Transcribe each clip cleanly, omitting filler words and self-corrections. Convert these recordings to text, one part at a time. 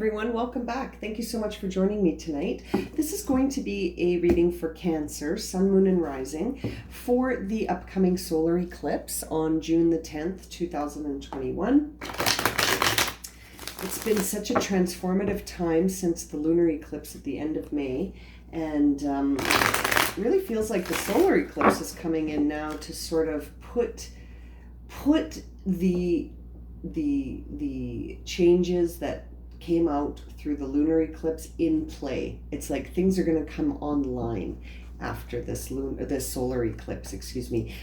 everyone, welcome back. Thank you so much for joining me tonight. This is going to be a reading for Cancer, Sun, Moon, and Rising for the upcoming solar eclipse on June the 10th, 2021. It's been such a transformative time since the lunar eclipse at the end of May, and it really feels like the solar eclipse is coming in now to sort of put the changes that came out through the lunar eclipse in play. It's like things are going to come online after this solar eclipse, excuse me.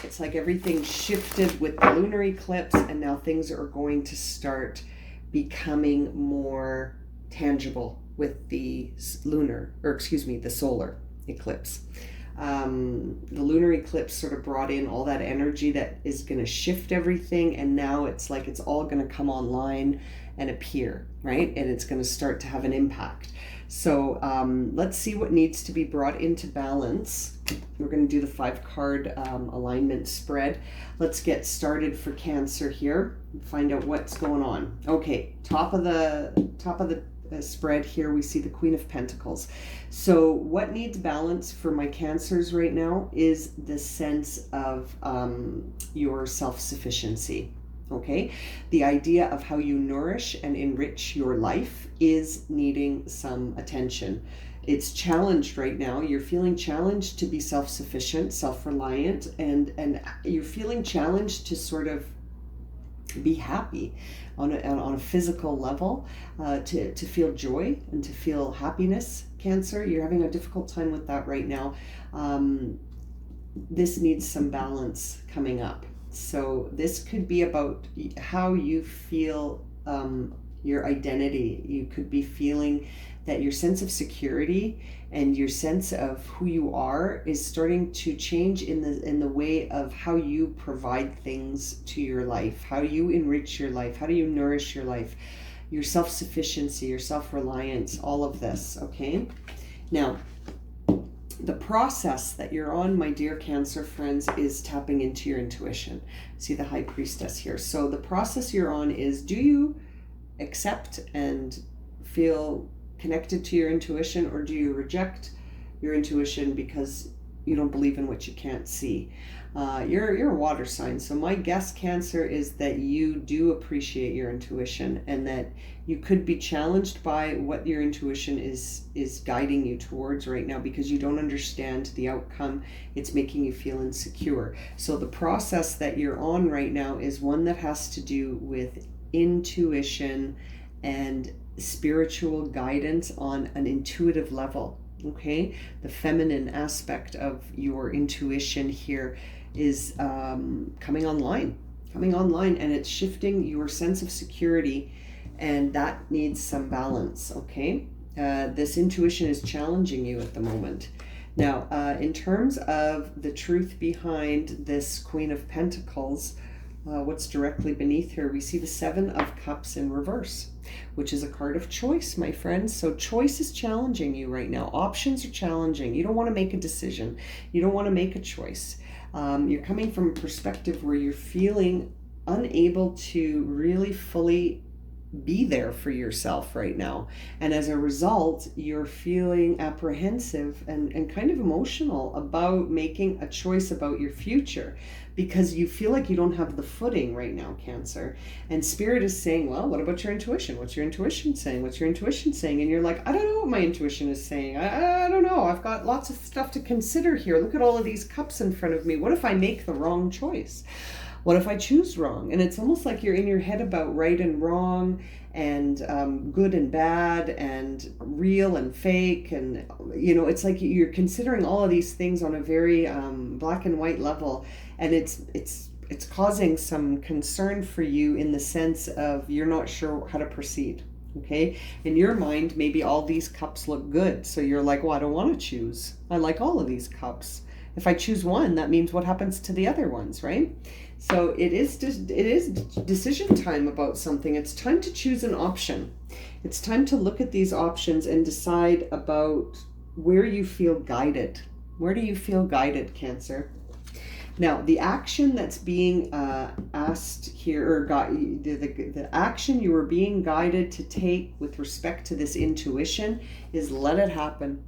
It's like everything shifted with the lunar eclipse, and now things are going to start becoming more tangible with the the solar eclipse. The lunar eclipse sort of brought in all that energy that is going to shift everything, and now it's like it's all going to come online and appear, right? And it's going to start to have an impact. So let's see what needs to be brought into balance. We're going to do the 5-card alignment spread. Let's get started for Cancer here and find out what's going on. Okay, top of the spread here, we see the Queen of Pentacles. So what needs balance for my Cancers right now is the sense of your self-sufficiency. Okay, the idea of how you nourish and enrich your life is needing some attention. It's challenged right now. You're feeling challenged to be self-sufficient, self-reliant, and you're feeling challenged to sort of be happy on a physical level, to feel joy and to feel happiness. Cancer, you're having a difficult time with that right now. This needs some balance coming up. So this could be about how you feel, your identity. You could be feeling that your sense of security and your sense of who you are is starting to change in the way of how you provide things to your life, how you enrich your life, how do you nourish your life, your self-sufficiency, your self-reliance, all of this, okay? Now, the process that you're on, my dear Cancer friends, is tapping into your intuition. See the High Priestess here. So the process you're on is, do you accept and feel connected to your intuition, or do you reject your intuition because you don't believe in what you can't see? You're a water sign, so my guess, Cancer, is that you do appreciate your intuition, and that you could be challenged by what your intuition is guiding you towards right now, because you don't understand the outcome. It's making you feel insecure. So the process that you're on right now is one that has to do with intuition and spiritual guidance on an intuitive level. Okay, the feminine aspect of your intuition here is coming online, and it's shifting your sense of security, and that needs some balance. Okay, this intuition is challenging you at the moment. Now, in terms of the truth behind this Queen of Pentacles, what's directly beneath her, we see the 7 of Cups in reverse, which is a card of choice, my friends. So choice is challenging you right now. Options are challenging. You don't want to make a decision. You don't want to make a choice. You're coming from a perspective where you're feeling unable to really fully be there for yourself right now. And as a result, you're feeling apprehensive and kind of emotional about making a choice about your future, because you feel like you don't have the footing right now, Cancer. And Spirit is saying, well, what about your intuition? What's your intuition saying? What's your intuition saying? And you're like, I don't know what my intuition is saying. I don't know. I've got lots of stuff to consider here. Look at all of these cups in front of me. What if I make the wrong choice? What if I choose wrong? And it's almost like you're in your head about right and wrong, and good and bad, and real and fake, and it's like you're considering all of these things on a very black and white level, and it's causing some concern for you in the sense of you're not sure how to proceed. Okay, in your mind, maybe all these cups look good, so you're like, well, I don't want to choose. I like all of these cups. If I choose one, that means what happens to the other ones, right? So it is decision time about something. It's time to choose an option. It's time to look at these options and decide about where you feel guided. Where do you feel guided, Cancer? Now, the action that's being asked here, or the action you are being guided to take with respect to this intuition is let it happen.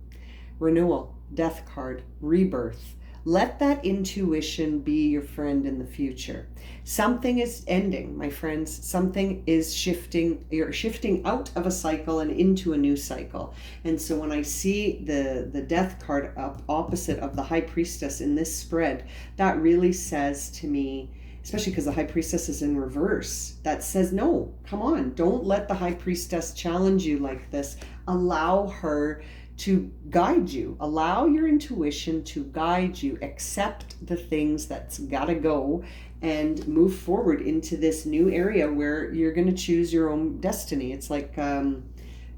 Renewal, death card, rebirth. Let that intuition be your friend in the future. Something is ending, my friends. Something is shifting. You're shifting out of a cycle and into a new cycle. And so when I see the death card up opposite of the high priestess in this spread, that really says to me, especially because the high priestess is in reverse, that says, no, come on, don't let the high priestess challenge you like this. Allow her to guide you. Allow your intuition to guide you. Accept the things that's got to go and move forward into this new area where you're going to choose your own destiny. It's like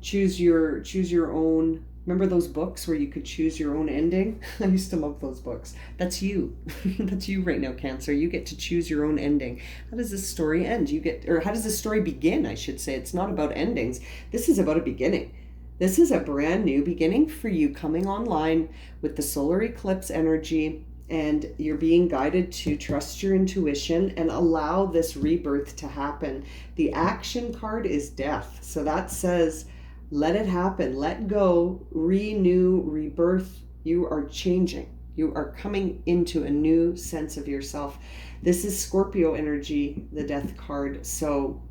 choose your own. Remember those books where you could choose your own ending? I used to love those books. That's you. That's you right now, Cancer. You get to choose your own ending. How does this story end? How does this story begin, I should say. It's not about endings. This is about a beginning. This is a brand new beginning for you coming online with the solar eclipse energy, and you're being guided to trust your intuition and allow this rebirth to happen. The action card is death. So that says, let it happen, let go, renew, rebirth. You are changing. You are coming into a new sense of yourself. This is Scorpio energy, the death card. So,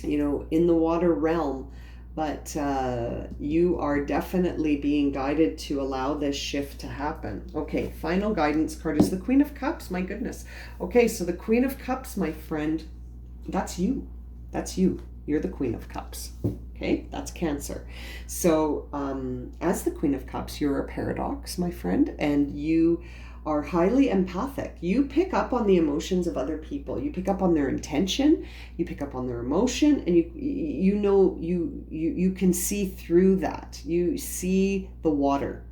in the water realm, but you are definitely being guided to allow this shift to happen. Okay, final guidance card is the Queen of Cups. My goodness. Okay, so the Queen of Cups, my friend, that's you. That's you. You're the Queen of Cups. Okay, that's Cancer. So as the Queen of Cups, you're a paradox, my friend, and you are highly empathic. You pick up on the emotions of other people. You pick up on their intention. You pick up on their emotion, and you can see through that. You see the water,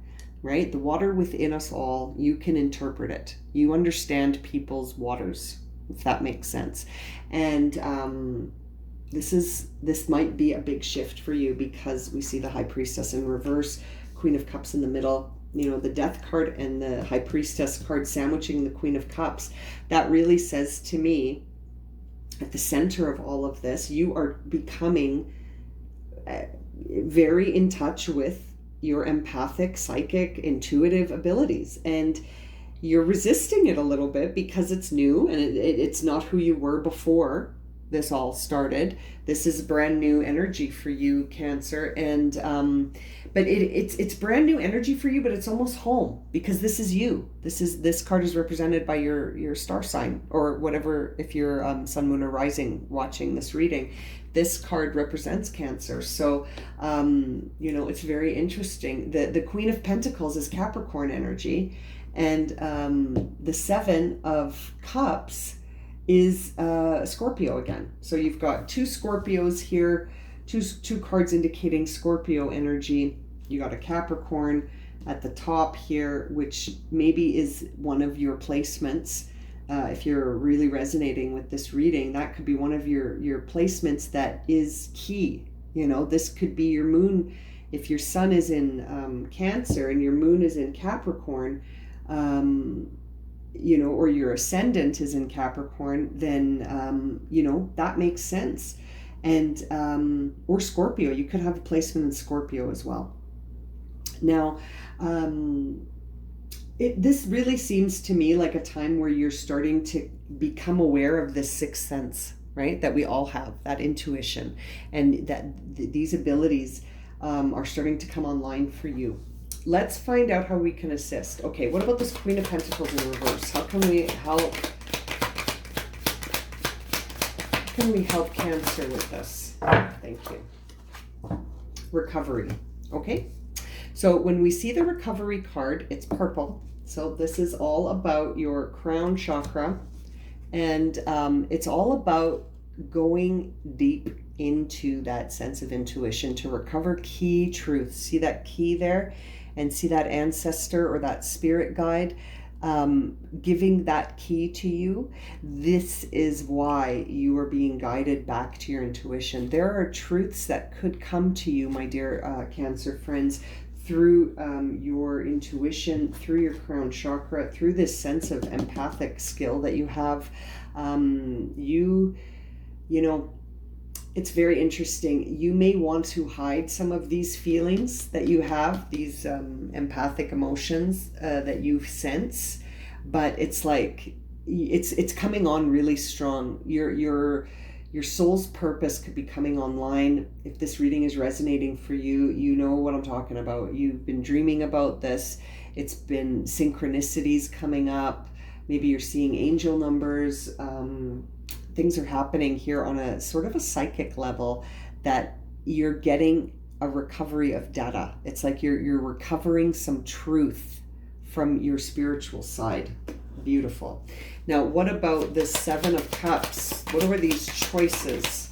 right? The water within us all. You can interpret it. You understand people's waters, if that makes sense. And this might be a big shift for you because we see the High Priestess in reverse, Queen of Cups in the middle. The death card and the High Priestess card sandwiching the Queen of Cups. That really says to me, at the center of all of this, you are becoming very in touch with your empathic, psychic, intuitive abilities. And you're resisting it a little bit because it's new and it's not who you were before this all started. This is brand new energy for you, Cancer. And but it's brand new energy for you, but it's almost home because this is you. This card is represented by your star sign, or whatever, if you're sun, moon, or rising watching this reading. This card represents Cancer. So it's very interesting. The Queen of Pentacles is Capricorn energy, and the Seven of Cups is Scorpio again. So you've got two Scorpios here, two cards indicating Scorpio energy. You got a Capricorn at the top here, which maybe is one of your placements. If you're really resonating with this reading, that could be one of your placements that is key. This could be your moon. If your sun is in Cancer and your moon is in Capricorn, or your ascendant is in Capricorn, then, that makes sense. And, or Scorpio, you could have a placement in Scorpio as well. Now, this really seems to me like a time where you're starting to become aware of this sixth sense, right? That we all have, that intuition, and that these abilities are starting to come online for you. Let's find out how we can assist. Okay, what about this Queen of Pentacles in reverse? How can we help? How can we help Cancer with this? Thank you. Recovery. Okay, so when we see the recovery card, it's purple. So this is all about your crown chakra, and it's all about going deep into that sense of intuition to recover key truths. See that key there? And see that ancestor or that spirit guide giving that key to you. This is why you are being guided back to your intuition. There are truths that could come to you, my dear Cancer friends, through your intuition, through your crown chakra, through this sense of empathic skill that you have. You know, it's very interesting. You may want to hide some of these feelings that you have, these empathic emotions that you sense, but it's like it's coming on really strong. Your soul's purpose could be coming online. If this reading is resonating for you, you know what I'm talking about. You've been dreaming about this. It's been synchronicities coming up. Maybe you're seeing angel numbers. Things are happening here on a sort of a psychic level that you're getting a recovery of data. It's like you're recovering some truth from your spiritual side. Beautiful. Now, what about the Seven of Cups? What are these choices?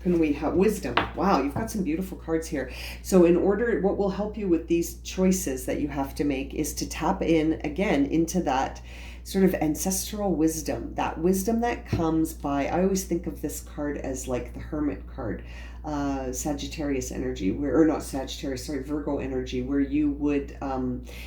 Can we have wisdom? Wow, you've got some beautiful cards here. So what will help you with these choices that you have to make is to tap in again into that sort of ancestral wisdom, that wisdom that comes by, I always think of this card as like the Hermit card, Sagittarius energy, or not Sagittarius, sorry, Virgo energy, where you would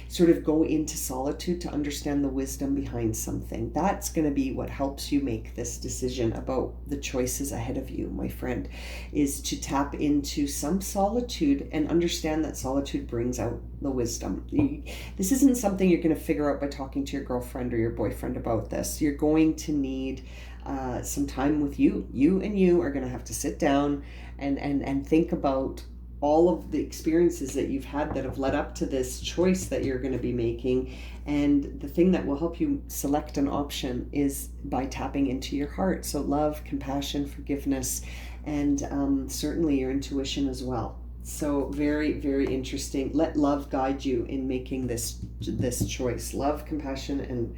sort of go into solitude to understand the wisdom behind something. That's going to be what helps you make this decision about the choices ahead of you, my friend, is to tap into some solitude and understand that solitude brings out the wisdom. This isn't something you're going to figure out by talking to your girlfriend or your boyfriend about this. You're going to need some time with you. You are going to have to sit down and think about all of the experiences that you've had that have led up to this choice that you're going to be making. And the thing that will help you select an option is by tapping into your heart. So love, compassion, forgiveness, and certainly your intuition as well. So very, very interesting. Let love guide you in making this choice. Love, compassion,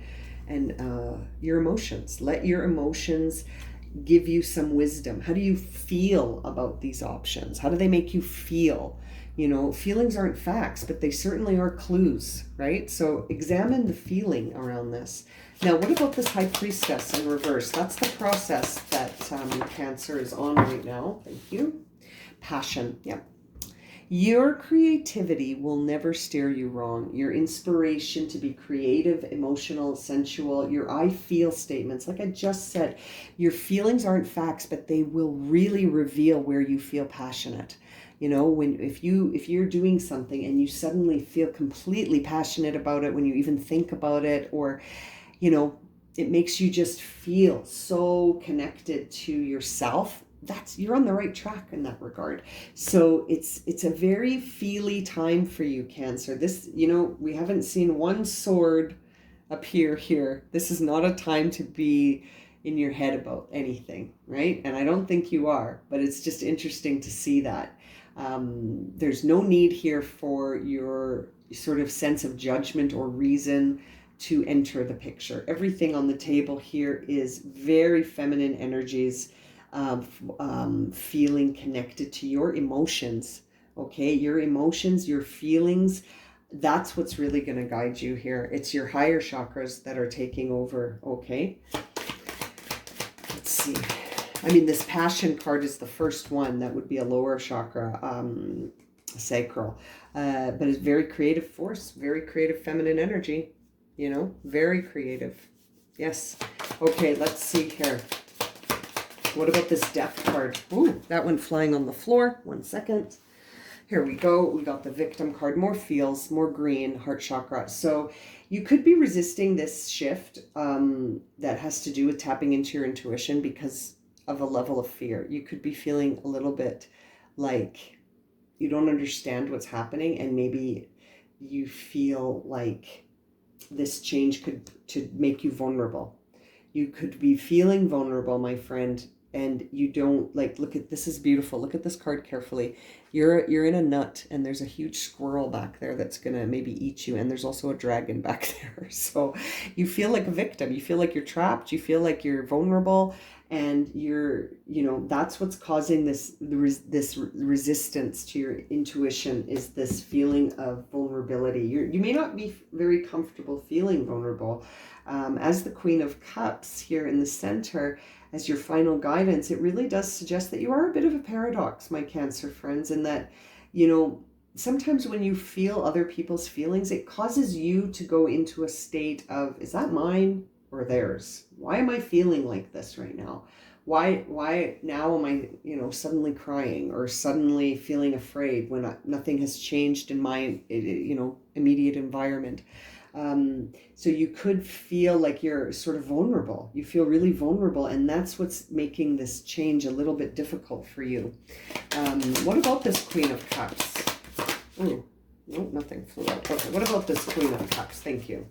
and your emotions. Let your emotions give you some wisdom. How do you feel about these options? How do they make you feel? You know, feelings aren't facts, but they certainly are clues, right? So examine the feeling around this. Now, what about this High Priestess in reverse? That's the process that Cancer is on right now. Thank you. Passion. Yep. Your creativity will never steer you wrong. Your inspiration to be creative, emotional, sensual, your I feel statements, like I just said, your feelings aren't facts, but they will really reveal where you feel passionate. You know, if you're doing something and you suddenly feel completely passionate about it when you even think about it, or, you know, it makes you just feel so connected to yourself, you're on the right track in that regard. So it's a very feely time for you, Cancer. This, you know, we haven't seen one sword appear here. This is not a time to be in your head about anything, right? And I don't think you are, but it's just interesting to see that. There's no need here for your sort of sense of judgment or reason to enter the picture. Everything on the table here is very feminine energies, feeling connected to your emotions. Okay, your emotions, your feelings, that's what's really going to guide you here. It's your higher chakras that are taking over. Okay, let's see. I mean, this Passion card is the first one. That would be a lower chakra, sacral, but it's very creative force, very creative feminine energy, you know, very creative. Yes. Okay, let's see here. What about this Death card? Ooh, that went flying on the floor. 1 second. Here we go. We got the Victim card. More feels, more green, heart chakra. So you could be resisting this shift that has to do with tapping into your intuition because of a level of fear. You could be feeling a little bit like you don't understand what's happening, and maybe you feel like this change could make you vulnerable. You could be feeling vulnerable, my friend, and you don't look at this. Is beautiful. Look at this card carefully. You're in a nut, and there's a huge squirrel back there that's gonna maybe eat you, and there's also a dragon back there. So you feel like a victim. You feel like you're trapped. You feel like you're vulnerable, and that's what's causing this resistance to your intuition, is this feeling of vulnerability. You may not be very comfortable feeling vulnerable. As the Queen of Cups here in the center, as your final guidance, it really does suggest that you are a bit of a paradox, my Cancer friends, in that, sometimes when you feel other people's feelings, it causes you to go into a state of, is that mine or theirs? Why am I feeling like this right now? Why now am I, suddenly crying or suddenly feeling afraid when nothing has changed in my, immediate environment? So you could feel like you're sort of vulnerable. You feel really vulnerable, and that's what's making this change a little bit difficult for you. What about this Queen of Cups? Oh, no, nothing flew out. Okay, what about this Queen of Cups? Thank you.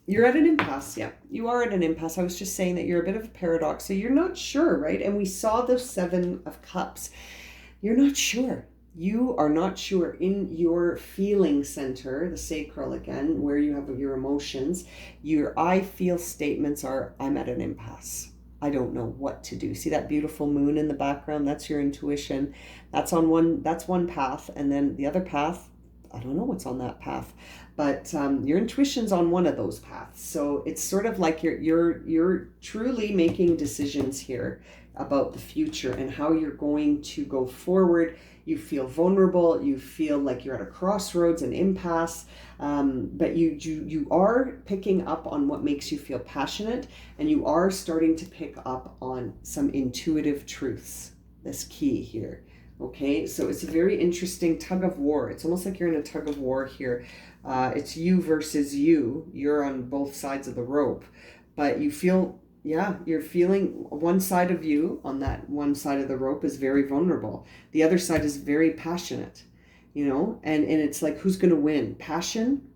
You're at an impasse. Yeah, you are at an impasse. I was just saying that you're a bit of a paradox. So you're not sure, right? And we saw the Seven of Cups. You're not sure. You are not sure in your feeling center, the sacral again, where you have your emotions. Your I feel statements are, I'm at an impasse. I don't know what to do. See that beautiful moon in the background? That's your intuition. That's one path. And then the other path, I don't know what's on that path, but your intuition's on one of those paths. So it's sort of like you're truly making decisions here about the future and how you're going to go forward. You feel vulnerable. You feel like you're at a crossroads, an impasse, but you are picking up on what makes you feel passionate, and you are starting to pick up on some intuitive truths. This key here. Okay, so it's a very interesting tug of war. It's almost like you're in a tug of war here. It's you versus you. You're on both sides of the rope, but you feel, you're feeling one side of you on that one side of the rope is very vulnerable. The other side is very passionate, and it's like, who's going to win, passion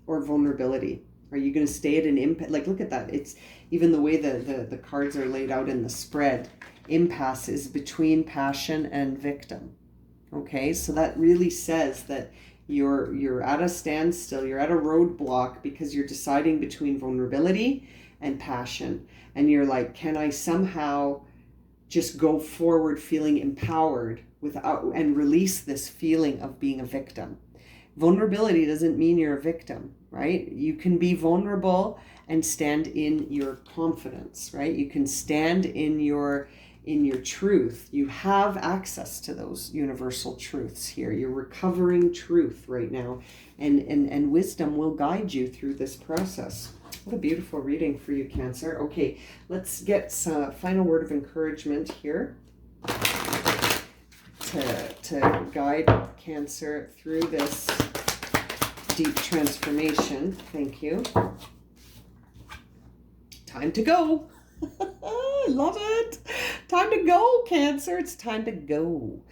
or vulnerability? Are you going to stay at an impasse? Like, look at that. It's even the way the cards are laid out in the spread. Impasse is between passion and victim. Okay, so that really says that you're at a standstill, you're at a roadblock because you're deciding between vulnerability and passion. And you're like, can I somehow just go forward feeling empowered and release this feeling of being a victim? Vulnerability doesn't mean you're a victim, right? You can be vulnerable and stand in your confidence, right? You can stand in your truth. You have access to those universal truths here. You're recovering truth right now, and wisdom will guide you through this process. What a beautiful reading for you, Cancer. Okay, let's get some final word of encouragement here to guide Cancer through this deep transformation. Thank you. Time to go. I love it. Time to go, Cancer. It's time to go.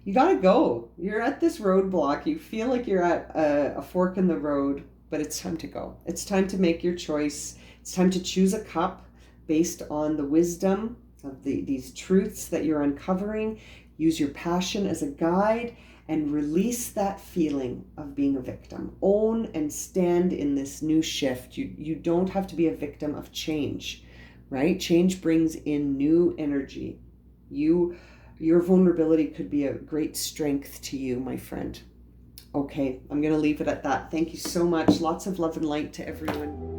You gotta go. You're at this roadblock. You feel like you're at a fork in the road, but it's time to go. It's time to make your choice. It's time to choose a cup based on the wisdom of these truths that you're uncovering. Use your passion as a guide and release that feeling of being a victim. Own and stand in this new shift. You don't have to be a victim of change. Right? Change brings in new energy. Your vulnerability could be a great strength to you, my friend. Okay, I'm going to leave it at that. Thank you so much. Lots of love and light to everyone.